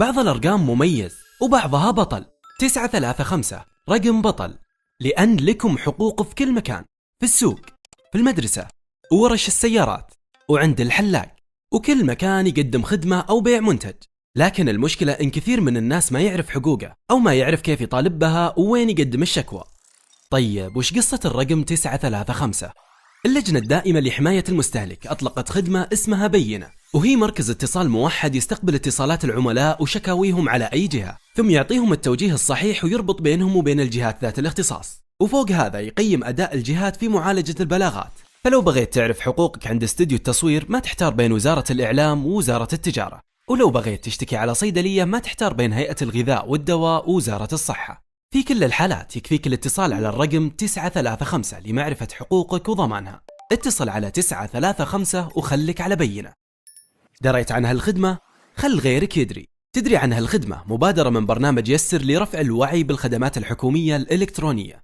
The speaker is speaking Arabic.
بعض الأرقام مميز وبعضها بطل. 935 رقم بطل، لأن لكم حقوق في كل مكان، في السوق، في المدرسة، وورش السيارات، وعند الحلاق، وكل مكان يقدم خدمة أو بيع منتج. لكن المشكلة إن كثير من الناس ما يعرف حقوقه أو ما يعرف كيف يطالب بها ووين يقدم الشكوى. طيب وش قصة الرقم 935؟ اللجنة الدائمة لحماية المستهلك أطلقت خدمة اسمها بينة، وهي مركز اتصال موحد يستقبل اتصالات العملاء وشكاويهم على أي جهة، ثم يعطيهم التوجيه الصحيح ويربط بينهم وبين الجهات ذات الاختصاص، وفوق هذا يقيم أداء الجهات في معالجة البلاغات. فلو بغيت تعرف حقوقك عند استديو التصوير ما تحتار بين وزارة الإعلام ووزارة التجارة، ولو بغيت تشتكي على صيدلية ما تحتار بين هيئة الغذاء والدواء ووزارة الصحة. في كل الحالات يكفيك الاتصال على الرقم 935 لمعرفة حقوقك وضمانها. اتصل على 935 وخلك على بينة. دريت عن هالخدمة؟ خل غيرك يدري. تدري عن هالخدمة مبادرة من برنامج يسر لرفع الوعي بالخدمات الحكومية الإلكترونية.